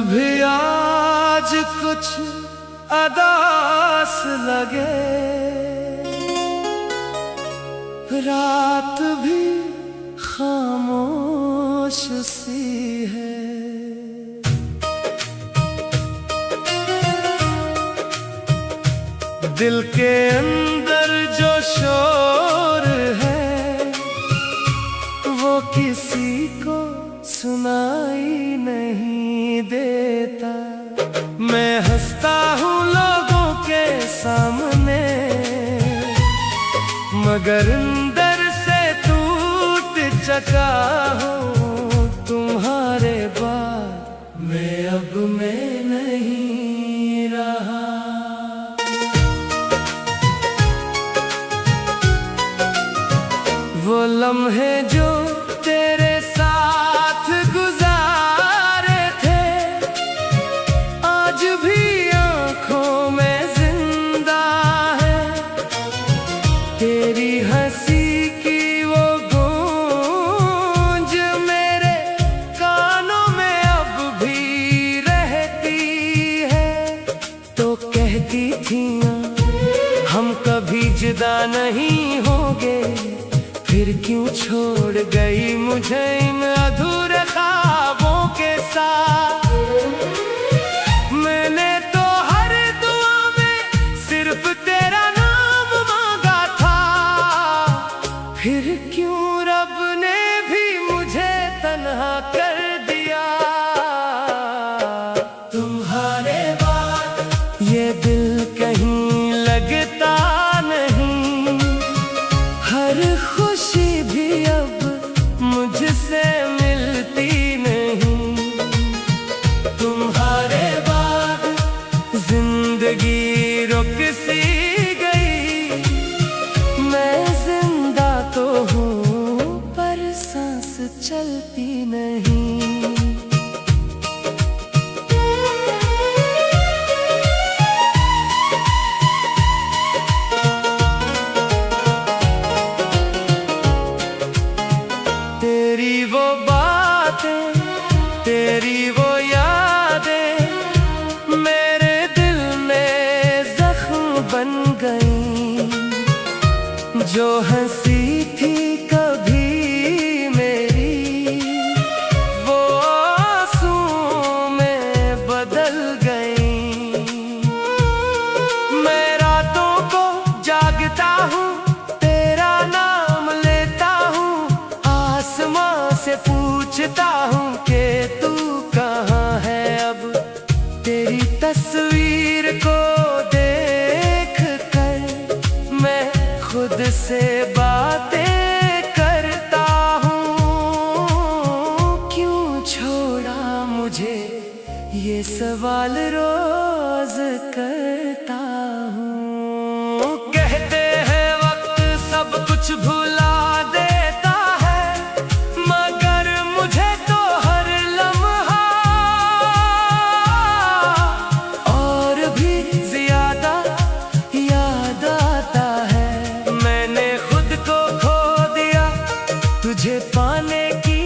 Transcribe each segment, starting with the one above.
भी आज कुछ अदास लगे, रात भी खामोश सी है। दिल के अंदर जो शोर है वो किसी को सुनाई नहीं देता। मैं हंसता हूँ लोगों के सामने, मगर अंदर से टूट चुका हूँ तुम्हारे बाद मैं अब मैं नहीं रहा। वो लम्हे जो तेरे साथ गुजारे थे आज भी आँखों में जिंदा है। तेरी हंसी की वो गूंज मेरे कानों में अब भी रहती है। तो कहती थी हम कभी जुदा नहीं होंगे, फिर क्यों छोड़ गई मुझे इन अधूरे ख्वाबों के साथ। मैंने तो हर दुआ में सिर्फ तेरा नाम मांगा था, फिर क्यों रब ने भी मुझे तन्हा कर दिया। तुम्हारे बाद ये दिल कहीं लगता नहीं, हर खुशी भी अब मुझसे मिलती नहीं। तुम्हारे बाद जिंदगी रुक सी गई, मैं जिंदा तो हूँ पर सांस चलती नहीं। तेरी वो बातें, तेरी वो यादें मेरे दिल में जख्म बन गई। जो हंसी थी कभी मेरी वो आंसू में बदल गई। मैं रातों को जागता हूँ, तेरा नाम लेता हूँ, आसमां से पूछता हूँ कि तू कहाँ है अब। तेरी तस्वीर को देख कर मैं खुद से बातें करता हूँ। क्यों छोड़ा मुझे ये सवाल रोज करता हूँ। कहते हैं वक्त सब कुछ भुला देता है, मगर मुझे तो हर लम्हा और भी ज्यादा याद आता है। मैंने खुद को खो दिया तुझे पाने की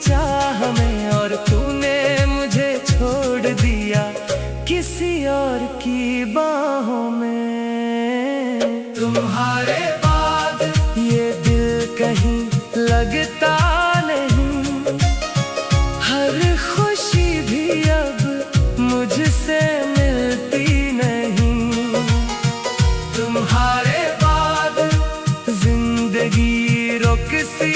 चाह में, और तूने मुझे छोड़ दिया किसी और की बाहों में। तुम्हारे बाद ये दिल कहीं लगता नहीं, हर खुशी भी अब मुझसे मिलती नहीं। तुम्हारे बाद जिंदगी रुक सी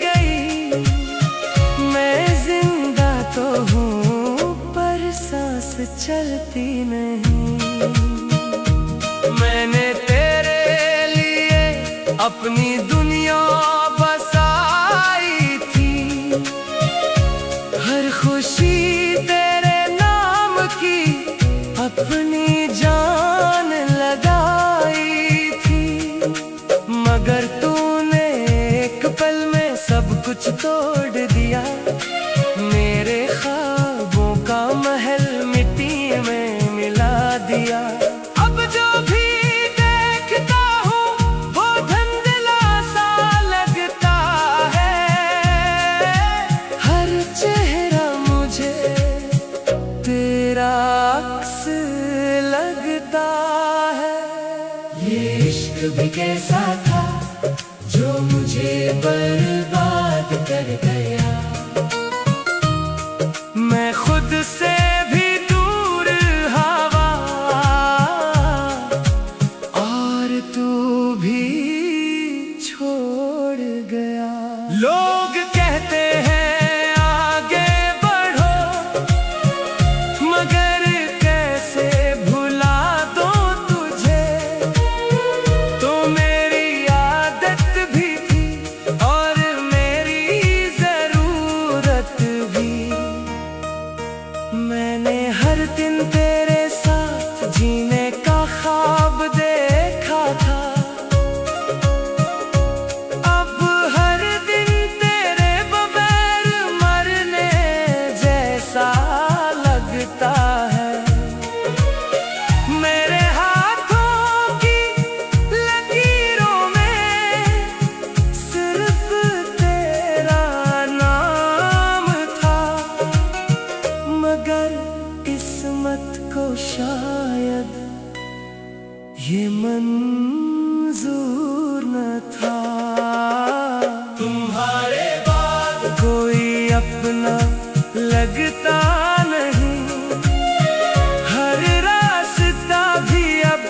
गई, मैं जिंदा तो हूँ पर सांस चलती नहीं। मैंने तेरे लिए अपनी दुनिया बसाई थी, हर खुशी तेरे नाम की अपनी जान लगाई थी। मगर तूने एक पल में सब कुछ तोड़ दिया, मेरे ख्वाबों का महल मिट्टी में मिला दिया। अब जो भी देखता हूँ वो धुंधला लगता है। ये इश्क भी कैसा था जो मुझे बर्बाद कर गया। मैं खुद से भी दूर हवा और तू भी छोड़ गया। लोग कहते हैं आगे बढ़ो, मगर कैसे भुला दो तुझे। तो मेरी आदत भी थी और मेरी जरूरत भी। मैंने हर दिन तेरे साथ जीने का ख्वाब देखा था। अब हर दिन तेरे बगैर मरने जैसा लगता है। मेरे हाथों की लकीरों में सिर्फ तेरा नाम था, मगर किस्मत को शायद ये मंजूर न था। तुम्हारे बाद कोई अपना लगता नहीं, हर रास्ता भी अब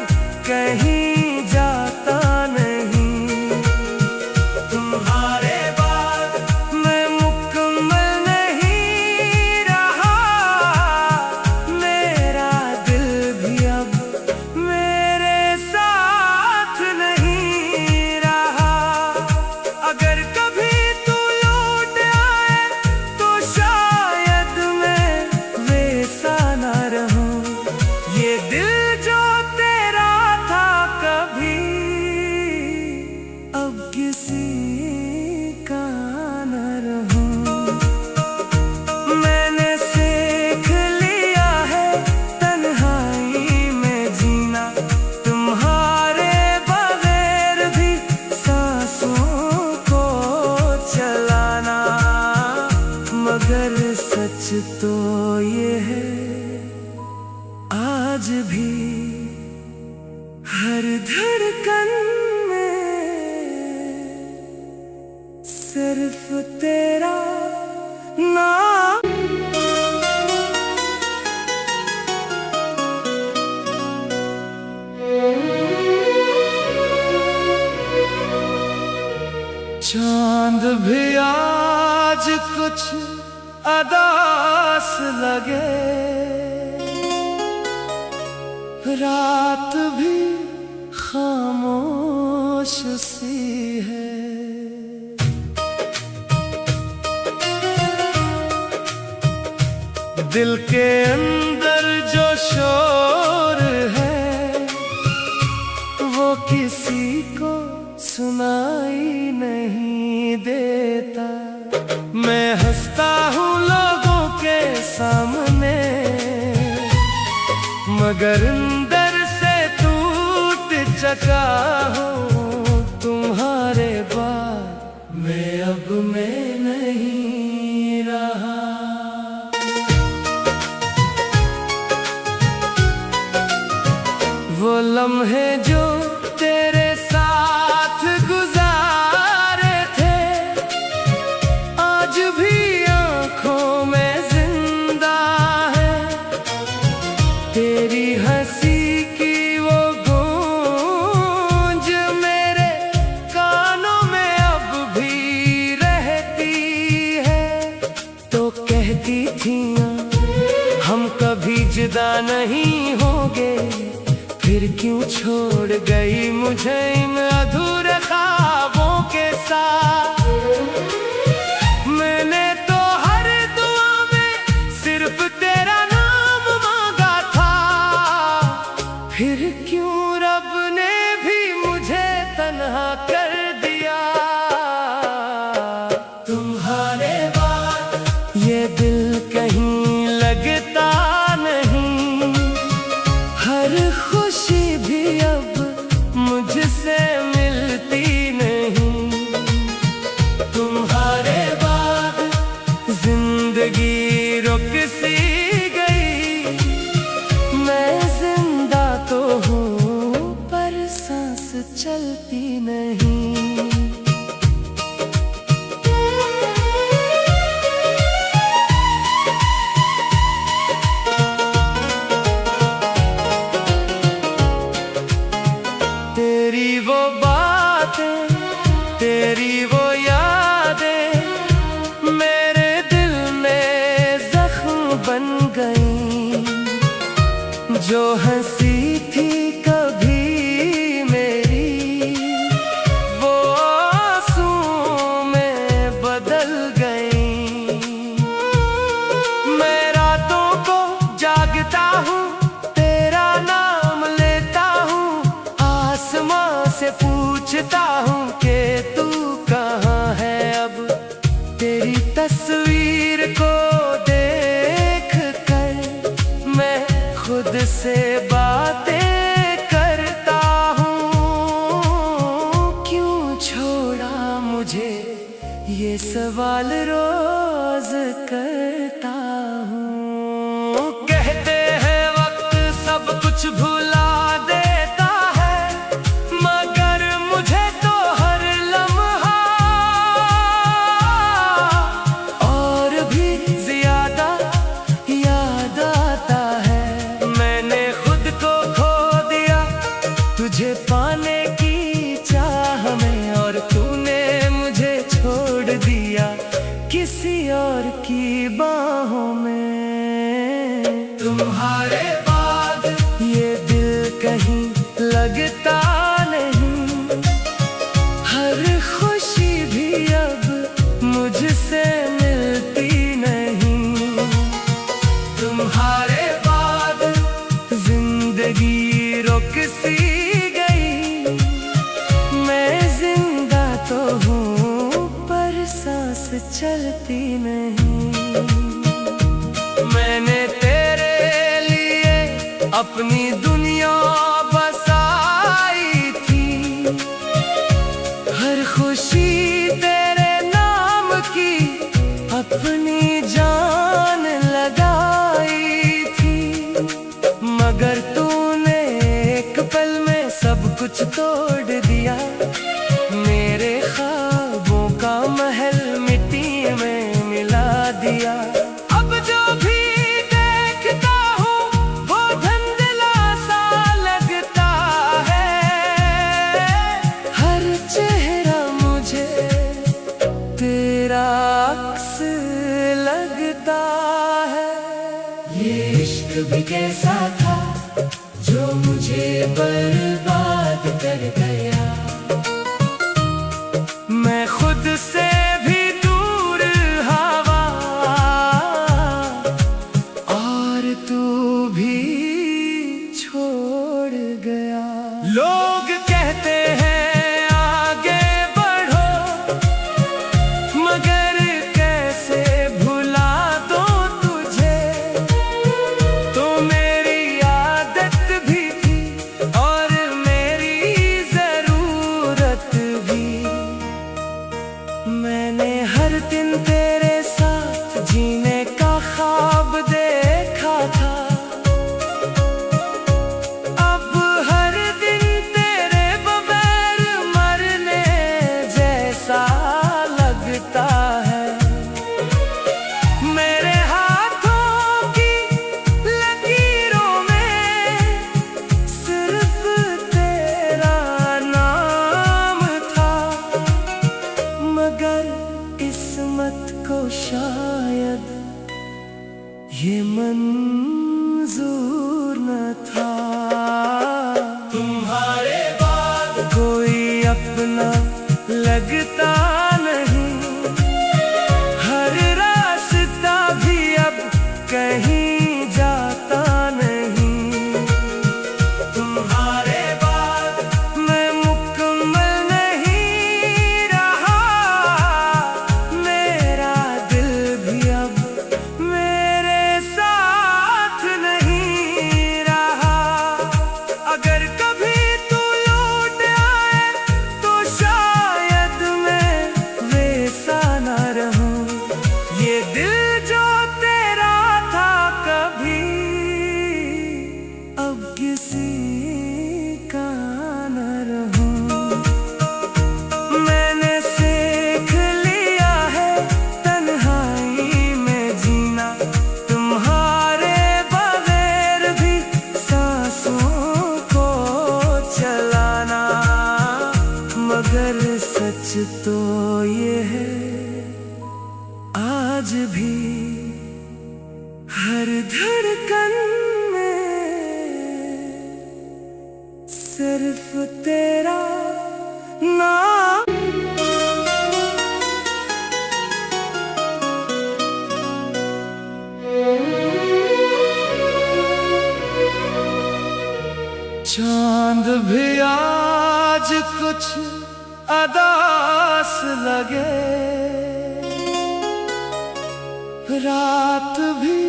कहीं जाता नहीं। तुम्हारे बाद मैं मुकम्मल नहीं रहा, मेरा दिल भी अब मेरे साथ नहीं रहा। अगर कभी तू लौट आए तो शायद मैं वैसा न रहूं। ये दिल जो तेरा था कभी अब किसी का न रहूं। मैंने सीख लिया है तन्हाई में जीना, तुम्हारे बगैर भी सांसों को चलाना। मगर सच तो ये है आज भी हर धड़कन में सिर्फ तेरा नाम। चांद भी आज कुछ अदास लगे, रात भी खामोश सी है। दिल के अंदर जो शोर है वो किसी को सुनाई नहीं देता। मैं हंसता हूँ लोगों के सामने, मगर अंदर से टूट चुका हूँ। तुम्हारे बाद मैं अब मैं नहीं रहा। वो लम्हे जो तेरे साथ गुजारे थे आज भी आंखों में जिंदा है। तेरी हंसी की वो गूंज मेरे कानों में अब भी रहती है। तो कहती थी हम कभी जुदा नहीं होंगे, फिर क्यों छोड़ गई मुझे इन अधूरे ख्वाबों के साथ। मैंने तो हर दुआ में सिर्फ तेरा नाम मांगा था, फिर क्यों रब ने भी मुझे तन्हा कर दिया। तुम्हारे बाद ये दिल कहीं लगता नहीं, हर खुशी भी अब मुझसे मिलती नहीं। तुम्हारे बाद जिंदगी रुक सी गई, मैं जिंदा तो सोचता हूँ कि तू कहाँ है अब। तेरी तस्वीर को देख कर मैं खुद से बातें करता हूँ। क्यों छोड़ा मुझे, ये सवाल रोज करता हूँ। कहते हैं वक्त सब कुछ भुला देता है, मगर मुझे तो हर लम्हा और भी ज्यादा याद आता है। मैंने खुद को खो दिया तुझे पाने की चाह में, और तूने मुझे छोड़ दिया किसी और की बाहों में। तुम्हारे बाद ये दिल कहीं लगता नहीं, हर खुशी भी अब मुझसे मिलती नहीं। तुम्हारे बाद जिंदगी रुक सी गई, मैं जिंदा तो हूँ पर सांस चलती नहीं। मैंने तेरे लिए अपनी दुनिया बसाई थी, हर खुशी तेरे नाम की अपनी जान लगाई थी। मगर तूने एक पल में सब कुछ तोड़ दिया, मेरे ख्वाबों का महल मिट्टी में मिला दिया। अब जो भी देखता हूँ वो धुंधला सा लगता है, हर चेहरा मुझे तेरा अक्स लगता है। ये इश्क भी कैसा था जो मुझे बर्बाद कर गया। मैं खुद से भी दूर हवा, और तू भी छोड़ गया। लोग कहते हैं आगे बढ़ो, मगर कैसे भुला दो तुझे। तो मेरी आदत भी थी और मेरी जरूरत भी। मैंने हर दिन तेरे साथ जीने का ख्वाब देखा था, अब हर दिन तेरे बगैर मरने जैसा लगता है। मेरे हाथों की लकीरों में सिर्फ तेरा नाम था, मगर किस्मत को शायद ये मंजूर न था। तुम्हारे बाद कोई अपना लगता नहीं, हर रास्ता भी अब कहीं जाता नहीं। तुम्हारे बाद मैं मुकम्मल नहीं रहा, मेरा दिल भी अब मेरे साथ नहीं रहा। अगर कभी तू लौट आए तो शायद मैं वैसा न रहूं। ये दिल जो तेरा था कभी अब किसी का न रहूं। मैंने सीख लिया है तन्हाई में जीना, तुम्हारे बगैर भी सांसों को चलाना। मगर सच तो ये है आज भी हर धड़कन में सिर्फ तेरा नाम। चांद भी आज कुछ अदास लगे, रात भी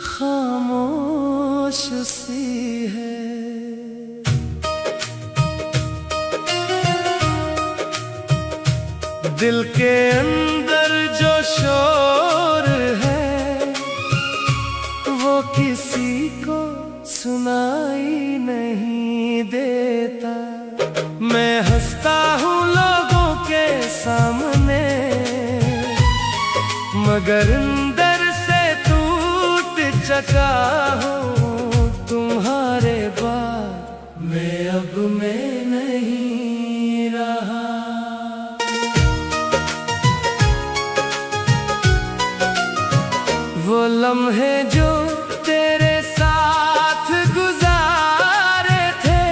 खामोश सी है। दिल के अंदर जो शोर है वो किसी को सुनाई नहीं देता। मैं हंसता हूँ लोगों के सामने, मगर अंदर से टूट चुका हूँ तुम्हारे बाद मैं अब मैं नहीं रहा। वो लम्हे जो तेरे साथ गुजारे थे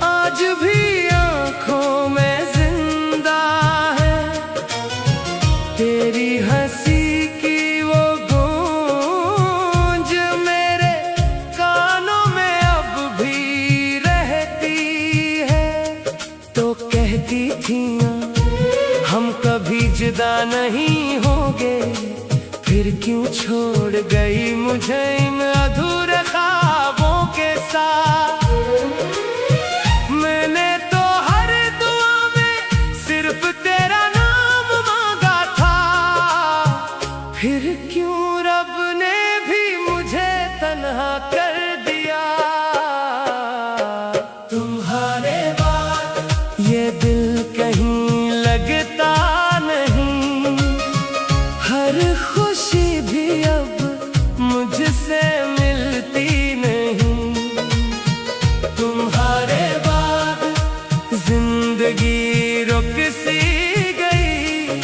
आज भी आँखों में जिंदा है। तेरी हंसी की वो गूंज मेरे कानों में अब भी रहती है। तो कहती थी हम कभी जुदा नहीं होंगे, फिर क्यों छोड़ गई मुझे इन अधूरे ख्वाबों के साथ। मैंने तो हर दुआ में सिर्फ तेरा नाम मांगा था, फिर क्यों रब ने भी मुझे तन्हा कर दिया। तुम्हारे बाद ये दिल कहीं लगता नहीं, हर खुशी भी अब मुझसे मिलती नहीं। तुम्हारे बाद जिंदगी रुक सी गई,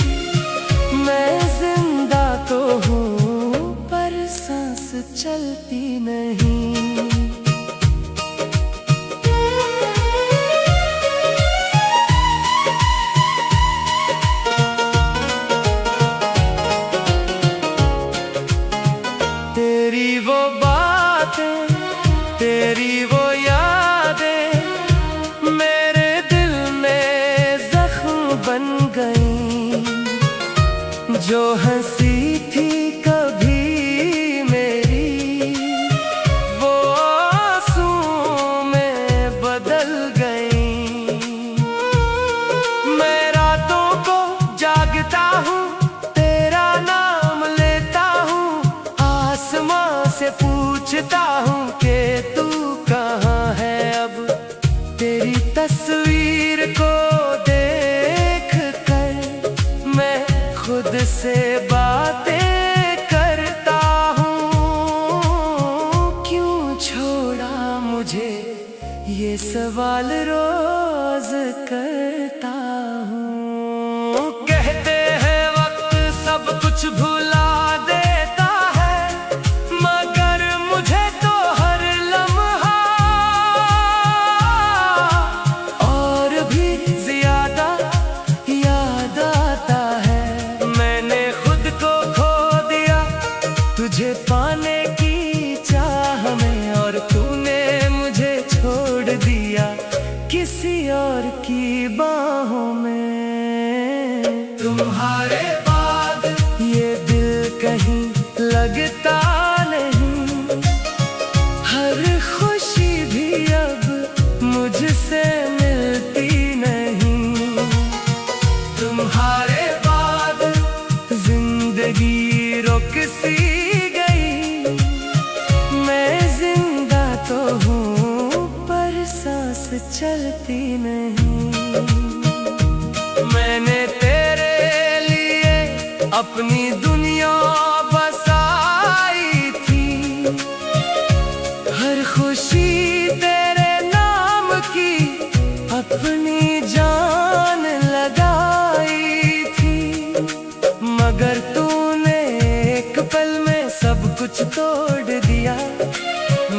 मैं जिंदा तो हूँ पर सांस चलती नहीं। तेरी वो बातें, तेरी वो यादें मेरे दिल में जख्म बन गई। जो हंसी थी कभी मेरी वो आंसू में बदल गई। मैं रातों को जागता हूँ, तेरा नाम लेता हूँ, आसमां से पूछता हूँ कि तू कहाँ है अब। तेरी तस्वीर को देख कर मैं खुद से बातें करता हूँ। क्यों छोड़ा मुझे ये सवाल रोज करता हूँ। कहते हैं वक्त सब कुछ भुला देता है, मगर मुझे तो हर लम्हा और भी ज्यादा याद आता है। मैंने खुद को खो दिया तुझे पाने की चाह में, और तूने मुझे छोड़ दिया किसी और की बाहों में। तुम्हारे बाद ये दिल कहीं लगता नहीं, हर खुशी भी अब मुझसे मिलती नहीं। तुम्हारे बाद जिंदगी रुक सी गई, मैं जिंदा तो हूँ पर सांस चलती नहीं। मैंने तेरे लिए अपनी दुनिया बसाई थी, हर खुशी तेरे नाम की अपनी जान लगाई थी। मगर तूने एक पल में सब कुछ तोड़ दिया,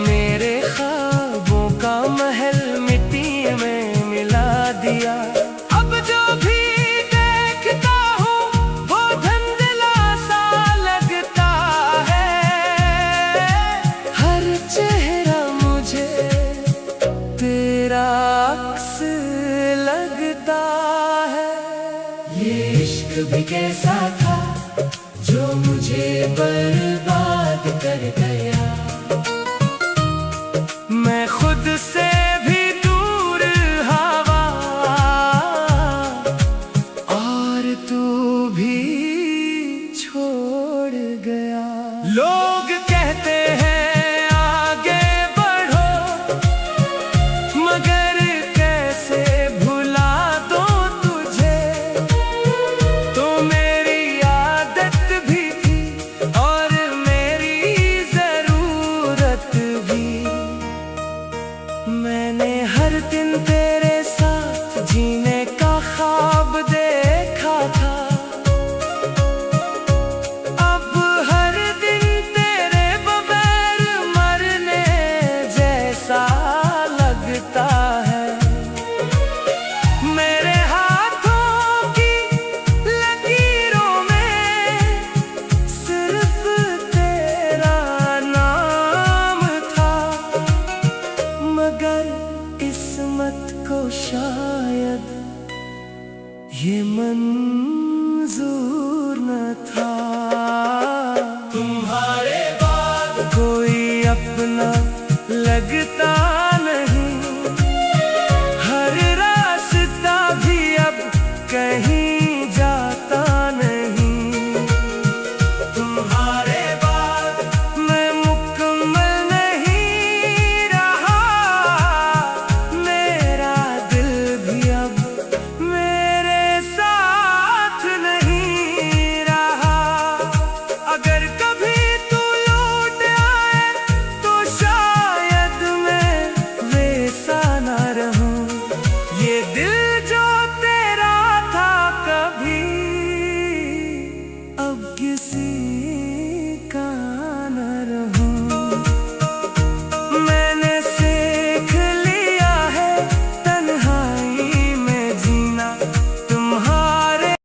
मेरे ख्वाबों का महल मिट्टी में मिला दिया। अब जो भी देखता हूँ वो धुंधला सा लगता है, हर चेहरा मुझे तेरा अक्स लगता भी कैसा था जो मुझे बर्बाद कर गया। मैं खुद से भी दूर हवा और तू भी छोड़ गया। लोग कहते हैं आगे बढ़ो, मगर कैसे भुला दो तुझे। तो मेरी आदत भी थी और मेरी जरूरत भी। मैंने हर दिन तेरे साथ जीने का ख्वाब देखा था। अब हर दिन तेरे बगैर मरने जैसा लगता है। मेरे हाथों की लकीरों में सिर्फ तेरा नाम था, मगर किस्मत को शायद ये मंजूर न था। तुम्हारे बाद कोई अपना लगता